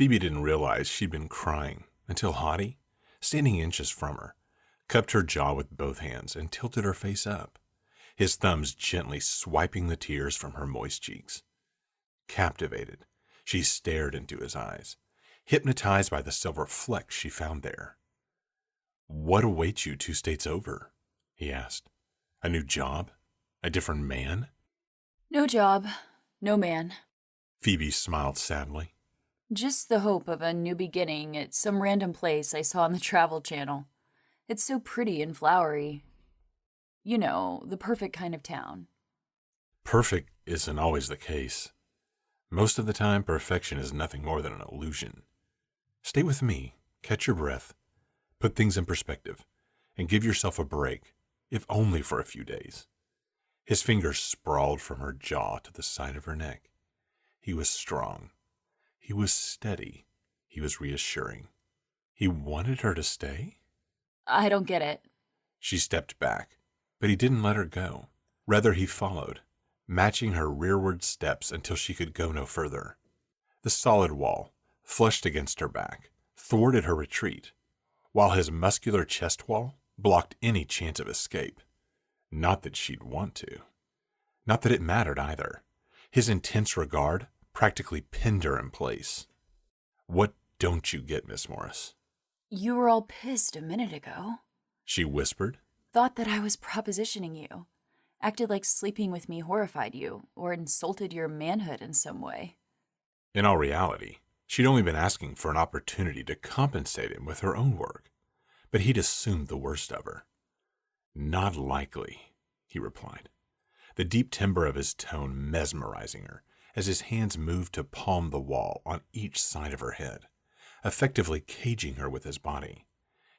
Phoebe didn't realize she'd been crying until Hottie, standing inches from her, cupped her jaw with both hands and tilted her face up, his thumbs gently swiping the tears from her moist cheeks. Captivated, she stared into his eyes, hypnotized by the silver flecks she found there. "What awaits you 2 states over?" he asked. "A new job? A different man?" No job, no man. Phoebe smiled sadly. Just the hope of a new beginning at some random place I saw on the Travel Channel. It's so pretty and flowery. You know, the perfect kind of town. Perfect isn't always the case. Most of the time, perfection is nothing more than an illusion. Stay with me, catch your breath, put things in perspective, and give yourself a break, if only for a few days. His fingers sprawled from her jaw to the side of her neck. He was strong. He was steady. He was reassuring. He wanted her to stay? I don't get it. She stepped back, but he didn't let her go. Rather, he followed, matching her rearward steps until she could go no further. The solid wall, flushed against her back, thwarted her retreat, while his muscular chest wall blocked any chance of escape. Not that she'd want to. Not that it mattered either. His intense regard practically pinned her in place. "What don't you get, Miss Morris?" You were all pissed a minute ago. She whispered. Thought that I was propositioning you. Acted like sleeping with me horrified you, or insulted your manhood in some way. In all reality, she'd only been asking for an opportunity to compensate him with her own work, but he'd assumed the worst of her. "Not likely," he replied, the deep timbre of his tone mesmerizing her as his hands moved to palm the wall on each side of her head, effectively caging her with his body.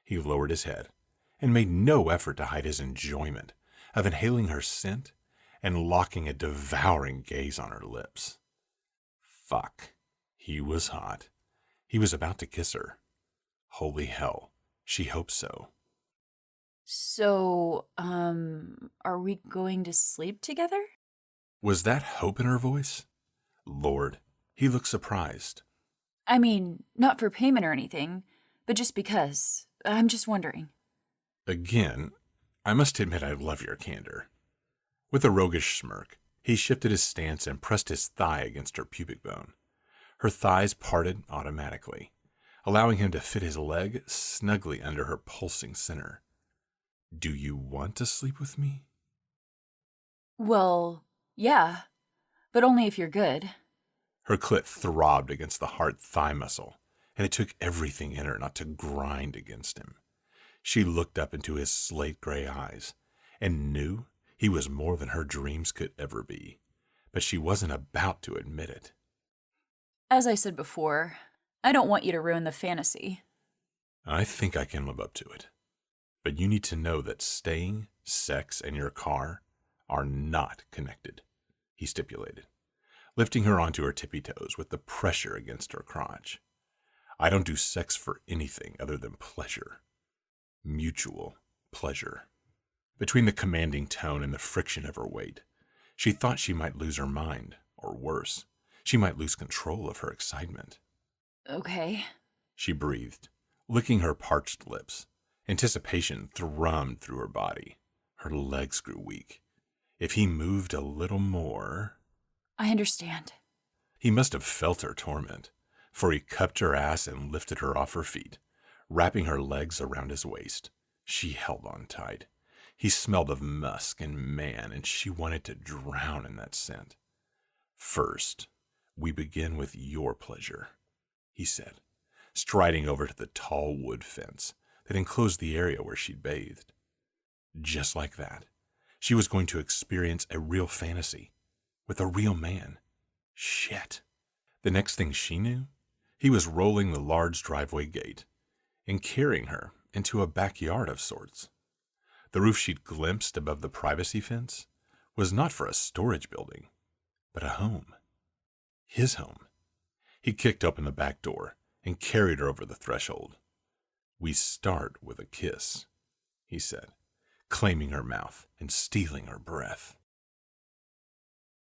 He lowered his head and made no effort to hide his enjoyment of inhaling her scent and locking a devouring gaze on her lips. Fuck. He was hot. He was about to kiss her. Holy hell. She hoped so. So, are we going to sleep together? Was that hope in her voice? Lord, he looked surprised. I mean, not for payment or anything, but just because. I'm just wondering. Again, I must admit I love your candor. With a roguish smirk, he shifted his stance and pressed his thigh against her pubic bone. Her thighs parted automatically, allowing him to fit his leg snugly under her pulsing center. "Do you want to sleep with me?" Well, yeah, but only if you're good. Her clit throbbed against the hard thigh muscle, and it took everything in her not to grind against him. She looked up into his slate gray eyes and knew he was more than her dreams could ever be, but she wasn't about to admit it. As I said before, I don't want you to ruin the fantasy. "I think I can live up to it. But you need to know that staying, sex, and your car are not connected," he stipulated, lifting her onto her tippy toes with the pressure against her crotch. "I don't do sex for anything other than pleasure. Mutual pleasure." Between the commanding tone and the friction of her weight, she thought she might lose her mind, or worse, she might lose control of her excitement. Okay. She breathed, licking her parched lips. Anticipation thrummed through her body. Her legs grew weak. If he moved a little more... I understand. He must have felt her torment, for he cupped her ass and lifted her off her feet, wrapping her legs around his waist. She held on tight. He smelled of musk and man, and she wanted to drown in that scent. "First, we begin with your pleasure," he said, striding over to the tall wood fence that enclosed the area where she'd bathed. Just like that, she was going to experience a real fantasy with a real man. Shit. The next thing she knew, he was rolling the large driveway gate and carrying her into a backyard of sorts. The roof she'd glimpsed above the privacy fence was not for a storage building, but a home. His home. He kicked open the back door and carried her over the threshold. "We start with a kiss," he said, claiming her mouth and stealing her breath.